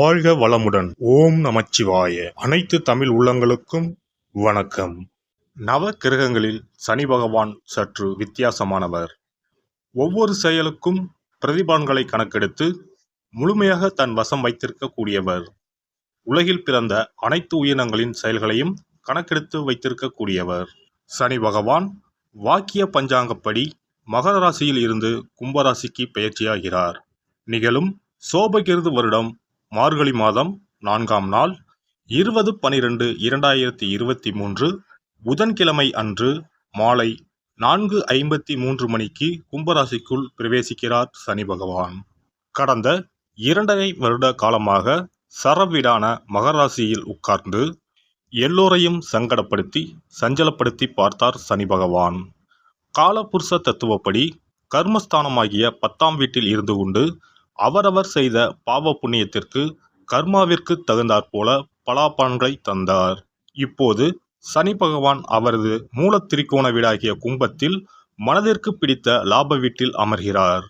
வாழ்க வளமுடன். ஓம் நமச்சிவாய. அனைத்து தமிழ் உள்ளங்களுக்கும் வணக்கம். நவ கிரகங்களில் சனி பகவான் சற்று வித்தியாசமானவர். ஒவ்வொரு செயலுக்கும் பிரதிபலன்களை கணக்கெடுத்து முழுமையாக தன் வசம் வைத்திருக்க கூடியவர். உலகில் பிறந்த அனைத்து உயிரினங்களின் செயல்களையும் கணக்கெடுத்து வைத்திருக்க கூடியவர். சனி பகவான் வாக்கிய பஞ்சாங்கப்படி மகர ராசியில் இருந்து கும்பராசிக்கு பெயர்ச்சியாகிறார். நிகழும் சோபகிருது வருடம் மார்கழி மாதம் 4ஆம் நாள் 20/12/2023 புதன்கிழமை அன்று மாலை 4:53 மணிக்கு கும்பராசிக்குள் பிரவேசிக்கிறார் சனி பகவான். கடந்த 2.5 வருட காலமாக சரவீடான மகராசியில் உட்கார்ந்து எல்லோரையும் சங்கடப்படுத்தி சஞ்சலப்படுத்தி பார்த்தார் சனி பகவான். காலபுருஷ தத்துவப்படி கர்மஸ்தானமாகிய 10ஆம் வீட்டில் இருந்து கொண்டு அவரவர் செய்த பாவ புண்ணியத்திற்கு கர்மாவிற்கு தகுந்தாற்போல பலாபலன்களை தந்தார். இப்போது சனி பகவான் அவரது மூல திரிகோண வீடாகிய கும்பத்தில் மனதிற்கு பிடித்த லாப வீட்டில் அமர்கிறார்.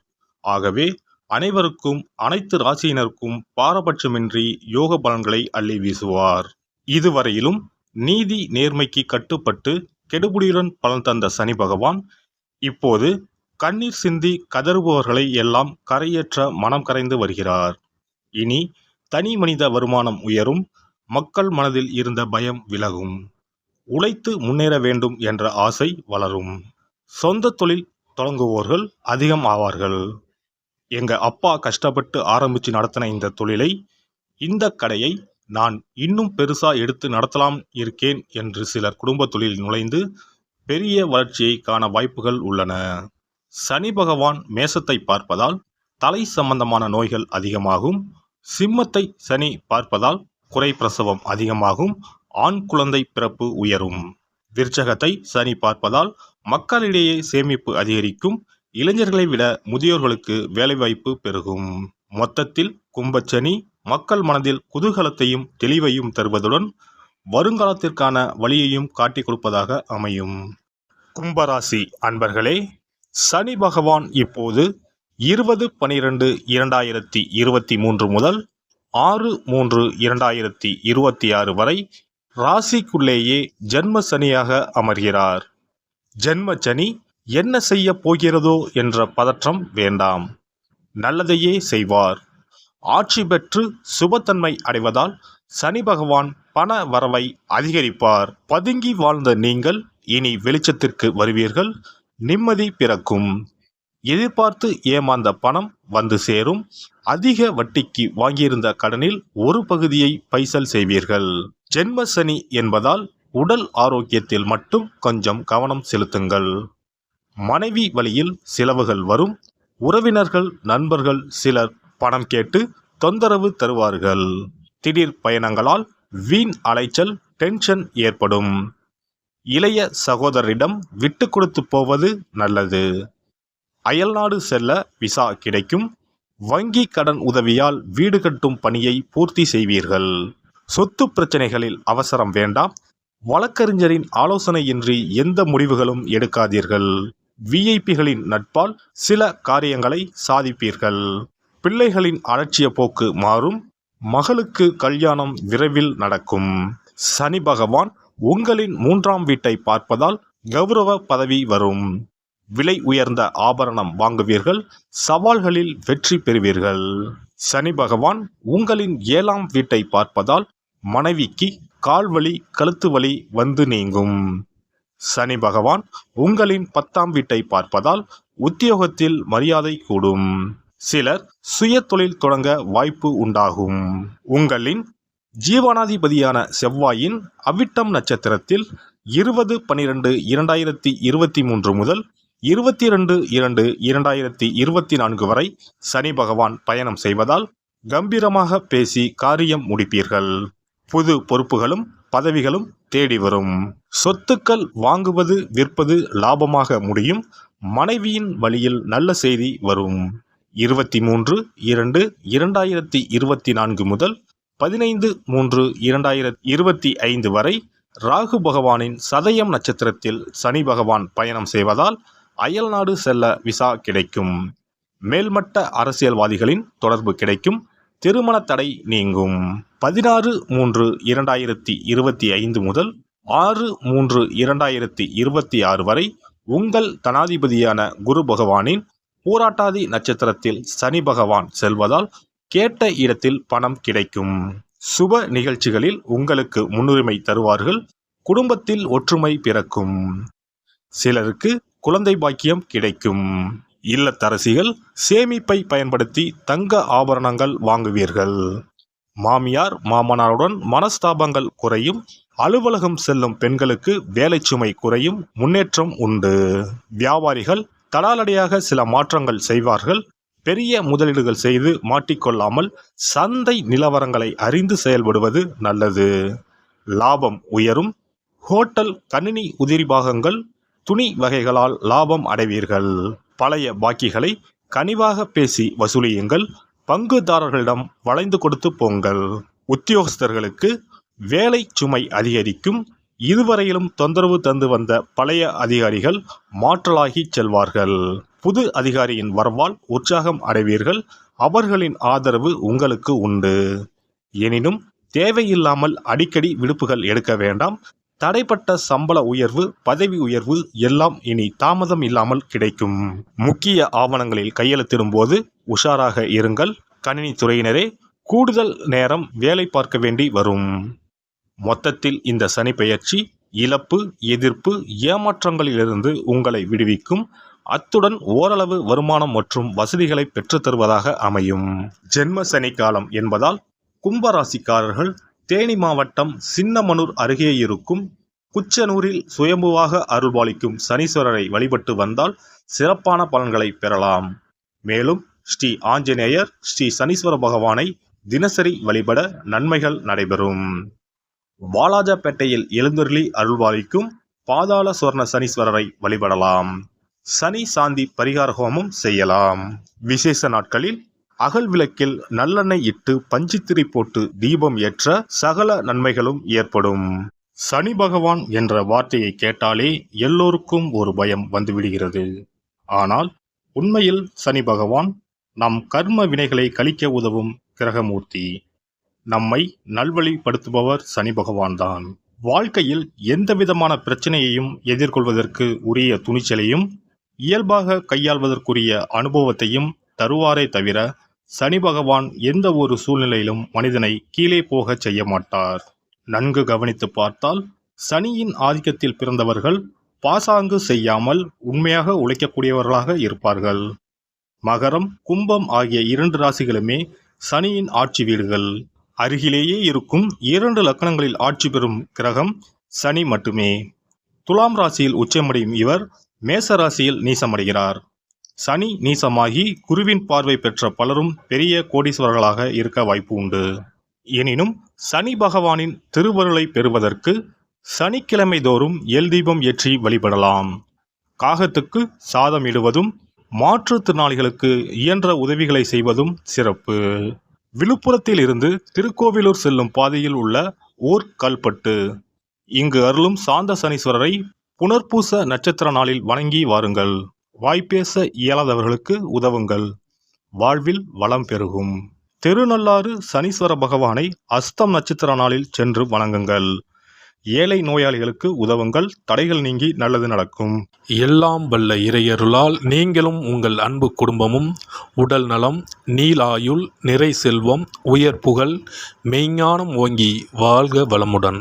ஆகவே அனைவருக்கும் அனைத்து ராசியினருக்கும் பாரபட்சமின்றி யோக பலன்களை அள்ளி வீசுவார். இதுவரையிலும் நீதி நேர்மைக்கு கட்டுப்பட்டு கெடுபுடியுடன் பலன் தந்த சனி பகவான் இப்போது கண்ணீர் சிந்தி கதறுபவர்களை எல்லாம் கரையேற்ற மனம் கரைந்து வருகிறார். இனி தனி மனித வருமானம் உயரும். மக்கள் மனதில் இருந்த பயம் விலகும். உழைத்து முன்னேற வேண்டும் என்ற ஆசை வளரும். சொந்த தொழில் தொடங்குவோர்கள் அதிகம் ஆவார்கள். எங்க அப்பா கஷ்டப்பட்டு ஆரம்பித்து நடத்தின இந்த தொழிலை, இந்த கடையை நான் இன்னும் பெருசா எடுத்து நடத்தலாம் இருக்கேன் என்று சிலர் குடும்ப தொழில் நுழைந்து பெரிய வளர்ச்சியை காண வாய்ப்புகள் உள்ளன. சனி பகவான் மேசத்தை பார்ப்பதால் தலை சம்பந்தமான நோய்கள் அதிகமாகும். சிம்மத்தை சனி பார்ப்பதால் குறை பிரசவம் அதிகமாகும். ஆண் குழந்தை பிறப்பு உயரும். விருச்சகத்தை சனி பார்ப்பதால் மக்களிடையே சேமிப்பு அதிகரிக்கும். இளைஞர்களை விட முதியோர்களுக்கு வேலைவாய்ப்பு பெருகும். மொத்தத்தில் கும்பச்சனி மக்கள் மனதில் குதூகலத்தையும் தெளிவையும் தருவதுடன் வருங்காலத்திற்கான வழியையும் காட்டிக் கொடுப்பதாக அமையும். கும்பராசி அன்பர்களே, சனி பகவான் இப்போது 20/12/2023 முதல் 6/3/2026 வரை ராசிக்குள்ளேயே ஜென்ம சனியாக அமர்கிறார். ஜென்ம சனி என்ன செய்ய போகிறதோ என்ற பதற்றம் வேண்டாம். நல்லதையே செய்வார். ஆட்சி பெற்று சுபத்தன்மை அடைவதால் சனி பகவான் பண வரவை அதிகரிப்பார். பதுங்கி வாழ்ந்த நீங்கள் இனி வெளிச்சத்திற்கு வருவீர்கள். நிம்மதி பிறக்கும். எதிர்பார்த்து ஏமாந்த பணம் வந்து சேரும். அதிக வட்டிக்கு வாங்கியிருந்த கடனில் ஒரு பகுதியை பைசல் செய்வீர்கள். ஜென்ம சனி என்பதால் உடல் ஆரோக்கியத்தில் மட்டும் கொஞ்சம் கவனம் செலுத்துங்கள். மனைவி வழியில் செலவுகள் வரும். உறவினர்கள் நண்பர்கள் சிலர் பணம் கேட்டு தொந்தரவு தருவார்கள். திடீர் பயணங்களால் வீண் அலைச்சல் டென்ஷன் ஏற்படும். இளைய சகோதரரிடம் விட்டு கொடுத்து போவது நல்லது. அயல்நாடு செல்ல விசா கிடைக்கும். வங்கி கடன் உதவியால் வீடு கட்டும் பணியை பூர்த்தி செய்வீர்கள். சொத்து பிரச்சனைகளில் அவசரம் வேண்டாம். வழக்கறிஞரின் ஆலோசனையின்றி எந்த முடிவுகளும் எடுக்காதீர்கள். விஐபிகளின் நட்பால் சில காரியங்களை சாதிப்பீர்கள். பிள்ளைகளின் அலட்சிய போக்கு மாறும். மகளுக்கு கல்யாணம் விரைவில் நடக்கும். சனி பகவான் உங்களின் 3ஆம் வீட்டை பார்ப்பதால் கௌரவ பதவி வரும். விலை உயர்ந்த ஆபரணம் வாங்குவீர்கள். சவால்களில் வெற்றி பெறுவீர்கள். சனி பகவான் உங்களின் 7ஆம் வீட்டை பார்ப்பதால் மனைவிக்கு கால்வலி கழுத்து வலி வந்து நீங்கும். சனி பகவான் உங்களின் 10ஆம் வீட்டை பார்ப்பதால் உத்தியோகத்தில் மரியாதை கூடும். சிலர் சுய தொழில் தொடங்க வாய்ப்பு உண்டாகும். உங்களின் ஜீவனாதிபதியான செவ்வாயின் அவிட்டம் நட்சத்திரத்தில் 20/12/2023 முதல் 22/2/2024 வரை சனி பகவான் பயணம் செய்வதால் கம்பீரமாக பேசி காரியம் முடிப்பீர்கள். புது பொறுப்புகளும் பதவிகளும் தேடி வரும். சொத்துக்கள் வாங்குவது விற்பது லாபமாக முடியும். மனைவியின் வழியில் நல்ல செய்தி வரும். 23/2/2024 முதல் 15/3/2025 வரை ராகு பகவானின் சதயம் நட்சத்திரத்தில் சனி பகவான் பயணம் செய்வதால் அயல்நாடு செல்ல விசா கிடைக்கும். மேல்மட்ட அரசியல்வாதிகளின் தொடர்பு கிடைக்கும். திருமண தடை நீங்கும். 16/3/2025 முதல் 6/3/2026 வரை உங்கள் தனாதிபதியான குரு பகவானின் பூராட்டாதி நட்சத்திரத்தில் சனி பகவான் செல்வதால் கேட்ட இடத்தில் பணம் கிடைக்கும். சுப நிகழ்ச்சிகளில் உங்களுக்கு முன்னுரிமை தருவார்கள். குடும்பத்தில் ஒற்றுமை பிறக்கும். சிலருக்கு குழந்தை பாக்கியம் கிடைக்கும். இல்லத்தரசிகள் சேமிப்பை பயன்படுத்தி தங்க ஆபரணங்கள் வாங்குவீர்கள். மாமியார் மாமனாருடன் மனஸ்தாபங்கள் குறையும். அலுவலகம் செல்லும் பெண்களுக்கு வேலை சுமை குறையும். முன்னேற்றம் உண்டு. வியாபாரிகள் தடாலடியாக சில மாற்றங்கள் செய்வார்கள். பெரிய முதலீடுகள் செய்து மாட்டிக்கொள்ளாமல் சந்தை நிலவரங்களை அறிந்து செயல்படுவது நல்லது. லாபம் உயரும். ஹோட்டல், கணினி உதிரி பாகங்கள், துணி வகைகளால் லாபம் அடைவீர்கள். பழைய பாக்கிகளை கனிவாக பேசி வசூலியுங்கள். பங்குதாரர்களிடம் வளைந்து கொடுத்து போங்கள். உத்தியோகஸ்தர்களுக்கு வேலை சுமை அதிகரிக்கும். இதுவரையிலும் தொந்தரவு தந்து வந்த பழைய அதிகாரிகள் மாற்றலாகி செல்வார்கள். புது அதிகாரியின் வரவால் உற்சாகம் அடைவீர்கள். அவர்களின் ஆதரவு உங்களுக்கு உண்டு. எனினும் தேவையில்லாமல் அடிக்கடி விடுப்புகள் எடுக்க வேண்டாம். தடைப்பட்ட சம்பள உயர்வு, பதவி உயர்வு எல்லாம் இனி தாமதம் இல்லாமல் கிடைக்கும். முக்கிய ஆவணங்களில் கையெழுத்திடும் போது உஷாராக இருங்கள். கணினி துறையினரே, கூடுதல் நேரம் வேலை பார்க்க வேண்டி வரும். மொத்தத்தில் இந்த சனி பெயர்ச்சி இழப்பு, எதிர்ப்பு, ஏமாற்றங்களிலிருந்து உங்களை விடுவிக்கும். அத்துடன் ஓரளவு வருமானம் மற்றும் வசதிகளை பெற்றுத்தருவதாக அமையும். ஜென்ம சனி காலம் என்பதால் கும்பராசிக்காரர்கள் தேனி மாவட்டம் சின்னமனூர் அருகே இருக்கும் குச்சனூரில் சுயம்புவாக அருள்பாலிக்கும் சனீஸ்வரரை வழிபட்டு வந்தால் சிறப்பான பலன்களை பெறலாம். மேலும் ஸ்ரீ ஆஞ்சநேயர், ஸ்ரீ சனீஸ்வர பகவானை தினசரி வழிபட நன்மைகள் நடைபெறும். வாலாஜாப்பேட்டையில் எழுந்தருளி அருள்பாலிக்கும் பாதாள சொர்ண சனீஸ்வரரை வழிபடலாம். சனி சாந்தி பரிகார ஹோமம் செய்யலாம். விசேஷ நாட்களில் அகல் விளக்கில் நல்லெண்ணெய் இட்டு பஞ்சுத்திரி போட்டு தீபம் ஏற்ற சகல நன்மைகளும் ஏற்படும். சனி பகவான் என்ற வார்த்தையை கேட்டாலே எல்லோருக்கும் ஒரு பயம் வந்துவிடுகிறது. ஆனால் உண்மையில் சனி பகவான் நம் கர்ம வினைகளை கழிக்க உதவும் கிரகமூர்த்தி. நம்மை நல்வழிப்படுத்துபவர் சனி பகவான்தான். வாழ்க்கையில் எந்தவிதமான பிரச்சனையையும் எதிர்கொள்வதற்கு உரிய துணிச்சலையும் இயல்பாக கையாள்வதற்குரிய அனுபவத்தையும் தருவாரே தவிர சனி பகவான் எந்த ஒரு சூழ்நிலையிலும் மனிதனை கீழே போகச் செய்ய மாட்டார். நன்கு கவனித்து பார்த்தால் சனியின் ஆதிக்கத்தில் பிறந்தவர்கள் பாசாங்கு செய்யாமல் உண்மையாக உழைக்கக்கூடியவர்களாக இருப்பார்கள். மகரம், கும்பம் ஆகிய 2 ராசிகளுமே சனியின் ஆட்சி வீடுகள். அருகிலேயே இருக்கும் 2 லக்னங்களில் ஆட்சி பெறும் கிரகம் சனி மட்டுமே. துலாம் ராசியில் உச்சமடையும் இவர் மேச ராசியில் நீசமடைகிறார். சனி நீசமாகி குருவின் பார்வை பெற்ற பலரும் பெரிய கோடீஸ்வரர்களாக இருக்க வாய்ப்பு உண்டு. எனினும் சனி பகவானின் திருவருளை பெறுவதற்கு சனிக்கிழமை தோறும் எல் தீபம் ஏற்றி வழிபடலாம். காகத்துக்கு சாதம் இடுவதும் மாற்றுத்திறனாளிகளுக்கு இயன்ற உதவிகளை செய்வதும் சிறப்பு. விழுப்புரத்தில் இருந்து திருக்கோவிலூர் செல்லும் பாதையில் உள்ள ஓர் கல்பட்டு. இங்கு அருளும் சாந்த சனீஸ்வரரை புனர்பூச நட்சத்திர நாளில் வணங்கி வாருங்கள். வாய்ப்பேச இயலாதவர்களுக்கு உதவுங்கள். வாழ்வில் வளம் பெருகும். திருநள்ளாறு சனீஸ்வர பகவானை அஸ்தம் நட்சத்திர நாளில் சென்று வணங்குங்கள். ஏழை நோயாளிகளுக்கு உதவுங்கள். தடைகள் நீங்கி நல்லது நடக்கும். எல்லாம் வல்ல இறையருளால் நீங்களும் உங்கள் அன்பு குடும்பமும் உடல் நலம், நீலாயுள், நிறை செல்வம், உயர் புகழ், மெய்ஞானம் ஓங்கி வாழ்க வளமுடன்.